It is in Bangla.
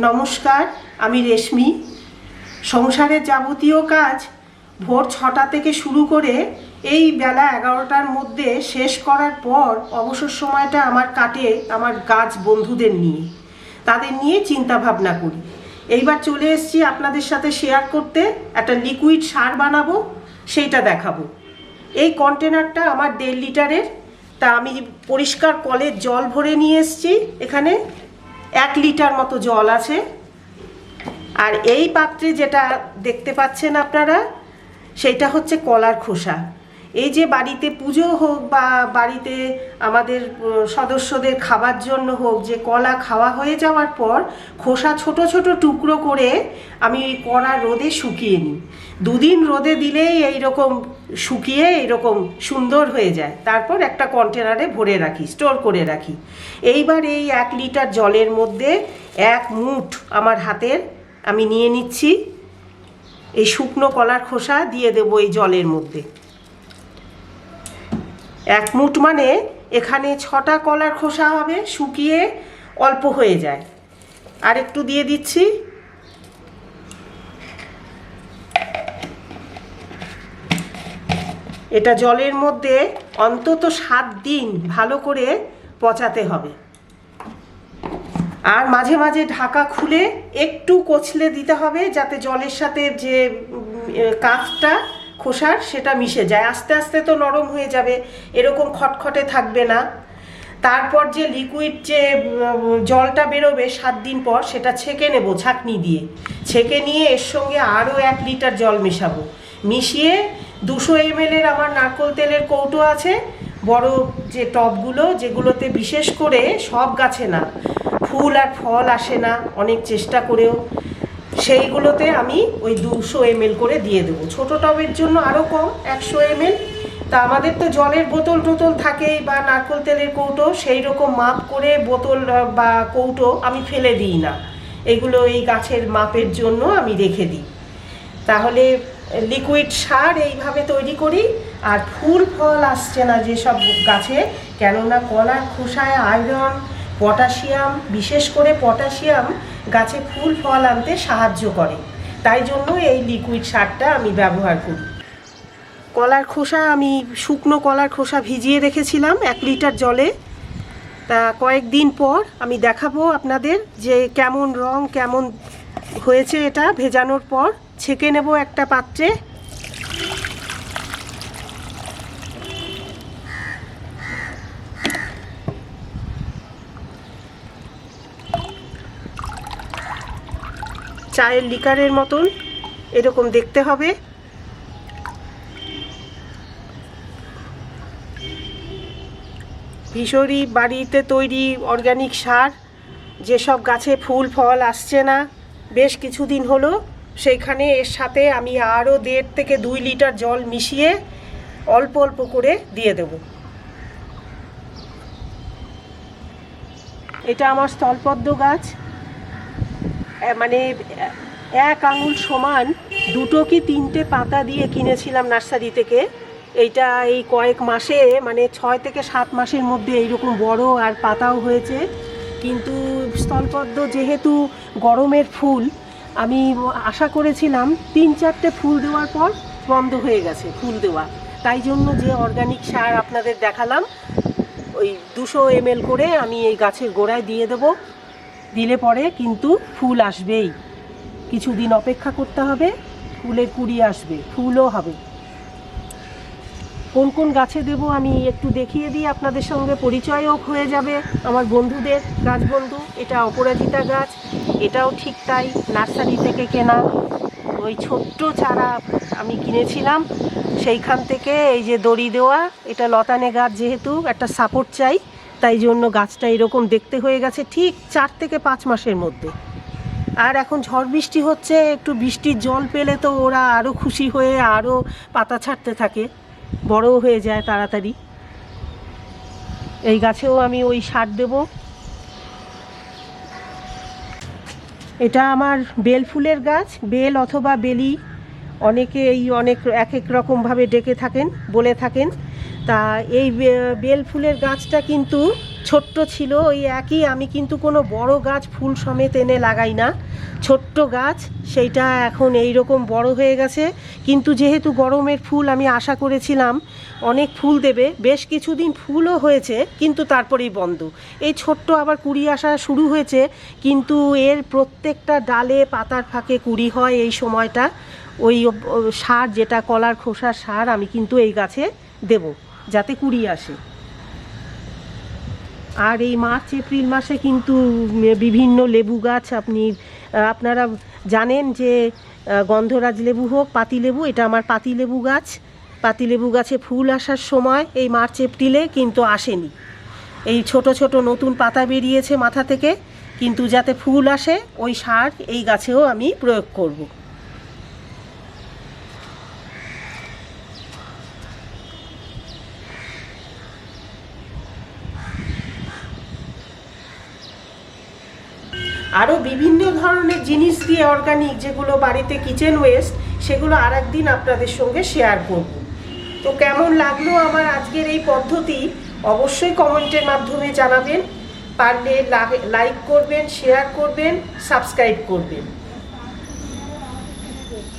নমস্কার, আমি রেশমি। সংসারের যাবতীয় কাজ ভোর 6টা থেকে শুরু করে এই বেলা 11টার মধ্যে শেষ করার পর অবসর সময়টা আমার কাটে আমার গাছ বন্ধুদের নিয়ে, তাদের নিয়ে চিন্তা ভাবনা করি। এইবার চলে এসেছি আপনাদের সাথে শেয়ার করতে, একটা লিকুইড সার বানাবো, সেইটা দেখাবো। এই কন্টেনারটা আমার 1.5 লিটারের। তা আমি পরিষ্কার কলের জল ভরে নিয়ে এসেছি। এখানে 1 লিটার মতো জল আছে। আর এই পাত্রে যেটা দেখতে পাচ্ছেন আপনারা, সেইটা হচ্ছে কলার খোসা। এই যে বাড়িতে পুজো হোক বা বাড়িতে আমাদের সদস্যদের খাবার জন্য হোক, যে কলা খাওয়া হয়ে যাওয়ার পর খোসা ছোট ছোট টুকরো করে আমি কড়া রোদে শুকিয়ে নিই। 2 দিন রোদে দিলেই এইরকম শুকিয়ে এইরকম সুন্দর হয়ে যায়। তারপর একটা কন্টেনারে ভরে রাখি, স্টোর করে রাখি। এইবার এই 1 লিটার জলের মধ্যে 1 মুঠ আমার হাতের আমি নিয়ে নিচ্ছি। এই শুকনো কলার খোসা দিয়ে দেবো এই জলের মধ্যে। 1 মুঠ মানে এখানে 6টা কলার খোসা হবে, শুকিয়ে অল্প হয়ে যায়। আর একটু দিয়ে দিচ্ছি। এটা জলের মধ্যে অন্তত 7 দিন ভালো করে পচাতে হবে। আর মাঝে মাঝে ঢাকা খুলে একটু কচলে দিতে হবে, যাতে জলের সাথে যে কাঁচটা খোসার সেটা মিশে যায়। আস্তে আস্তে তো নরম হয়ে যাবে, এরকম খটখটে থাকবে না। তারপর যে লিকুইড যে জলটা বেরোবে 7 দিন পর, সেটা ছেঁকে নেব ছাঁকনি দিয়ে। ছেঁকে নিয়ে এর সঙ্গে আরও 1 লিটার জল মেশাবো। মিশিয়ে 200 ml আমার নারকেল তেলের কৌটো আছে, বড় যে টবগুলো, যেগুলোতে বিশেষ করে সব গাছে না ফুল আর ফল আসে না অনেক চেষ্টা করেও, সেইগুলোতে আমি ওই 200 ml করে দিয়ে দেবো। ছোটো টবের জন্য আরও কম, 100 ml। তা আমাদের তো জলের বোতল টোতল থাকেই, বা নারকেল তেলের কৌটো, সেই রকম মাপ করে বোতল বা কৌটো আমি ফেলে দিই না। এগুলো এই গাছের মাপের জন্য আমি রেখে দিই। তাহলে লিকুইড সার এইভাবে তৈরি করি। আর ফুল ফল আসছে না যেসব গাছে, কেননা কলার খোসায় আয়রন, পটাশিয়াম, বিশেষ করে পটাশিয়াম গাছে ফুল ফল আনতে সাহায্য করে, তাই জন্য এই লিকুইড সারটা আমি ব্যবহার করি। কলার খোসা আমি শুকনো কলার খোসা ভিজিয়ে রেখেছিলাম 1 লিটার জলে। তা কয়েকদিন পর আমি দেখাবো আপনাদের যে কেমন রং, কেমন হয়েছে। এটা ভেজানোর পর ছেঁকে নেব একটা পাত্রে। চায়ের লিকারের মতন এরকম দেখতে হবে। ভীষণই বাড়িতে তৈরি অর্গানিক সার, যেসব গাছে ফুল ফল আসছে না বেশ কিছুদিন হলো, সেইখানে এর সাথে আমি আরও 1.5 থেকে 2 লিটার জল মিশিয়ে অল্প অল্প করে দিয়ে দেব। এটা আমার স্থলপদ্ম গাছ, মানে 1 আঙুল সমান 2 কি 3টে পাতা দিয়ে কিনেছিলাম নার্সারি থেকে। এইটা এই কয়েক মাসে, মানে 6 থেকে 7 মাসের মধ্যে এইরকম বড় আর পাতাও হয়েছে। কিন্তু স্থলপদ্ম যেহেতু গরমের ফুল, আমি আশা করেছিলাম 3-4টে ফুল দেওয়ার পর বন্ধ হয়ে গেছে ফুল দেওয়া। তাই জন্য যে অর্গানিক সার আপনাদের দেখালাম, ওই 200 ml করে আমি এই গাছের গোড়ায় দিয়ে দেব। দিলে পরে কিন্তু ফুল আসবেই, কিছুদিন অপেক্ষা করতে হবে, ফুলের কুড়ি আসবে, ফুলও হবে। কোন কোন গাছে দেব আমি একটু দেখিয়ে দিই, আপনাদের সঙ্গে পরিচয়ও হয়ে যাবে আমার বন্ধুদের, গাছ বন্ধু। এটা অপরাজিতা গাছ, এটাও ঠিক তাই, নার্সারি থেকে কেনা। ওই ছোট্ট চারা আমি কিনেছিলাম, সেইখান থেকে এই যে দড়ি দেওয়া। এটা লতানে গাছ, যেহেতু একটা সাপোর্ট চাই, তাই জন্য গাছটা এরকম দেখতে হয়ে গেছে ঠিক 4 থেকে 5 মাসের মধ্যে। আর এখন ঝড় বৃষ্টি হচ্ছে, একটু বৃষ্টির জল পেলে তো ওরা আরও খুশি হয়ে আরও পাতা ছাড়তে থাকে, বড়ও হয়ে যায় তাড়াতাড়ি। এই গাছেও আমি ওই সার দেব। এটা আমার বেল ফুলের গাছ, বেল অথবা বেলি, অনেকে অনেক এক এক রকমভাবে ডেকে থাকেন, বলে থাকেন। তা এই বেল ফুলের গাছটা কিন্তু ছোট্ট ছিল ওই একই, আমি কিন্তু কোনো বড় গাছ ফুল সমেত এনে লাগাই না, ছোট্ট গাছ, সেইটা এখন এই রকম বড় হয়ে গেছে। কিন্তু যেহেতু গরমের ফুল আমি আশা করেছিলাম অনেক ফুল দেবে, বেশ কিছুদিন ফুলও হয়েছে, কিন্তু তারপরেই বন্ধ। এই ছোট্ট আবার কুড়ি আসা শুরু হয়েছে, কিন্তু এর প্রত্যেকটা ডালে পাতার ফাঁকে কুড়ি হয় এই সময়টা। ওই সার, যেটা কলার খোসার সার, আমি কিন্তু এই গাছে দেব যাতে কুড়ি আসে। আর এই মার্চ এপ্রিল মাসে কিন্তু বিভিন্ন লেবু গাছ আপনারা জানেন যে গন্ধরাজ লেবু হোক, পাতিলেবু, এটা আমার পাতিলেবু গাছ। পাতিলেবু গাছে ফুল আসার সময় এই মার্চ এপ্রিলে কিন্তু আসেনি। এই ছোট ছোট নতুন পাতা বেরিয়েছে মাথা থেকে, কিন্তু যাতে ফুল আসে ওই সার এই গাছেও আমি প্রয়োগ করব। আরও বিভিন্ন ধরনের জিনিস দিয়ে অর্গানিক, যেগুলো বাড়িতে কিচেন ওয়েস্ট, সেগুলো আর একদিন আপনাদের সঙ্গে শেয়ার করব। তো কেমন লাগলো আমার আজকের এই পদ্ধতি অবশ্যই কমেন্টের মাধ্যমে জানাবেন। পারলে লাইক করবেন, শেয়ার করবেন, সাবস্ক্রাইব করবেন।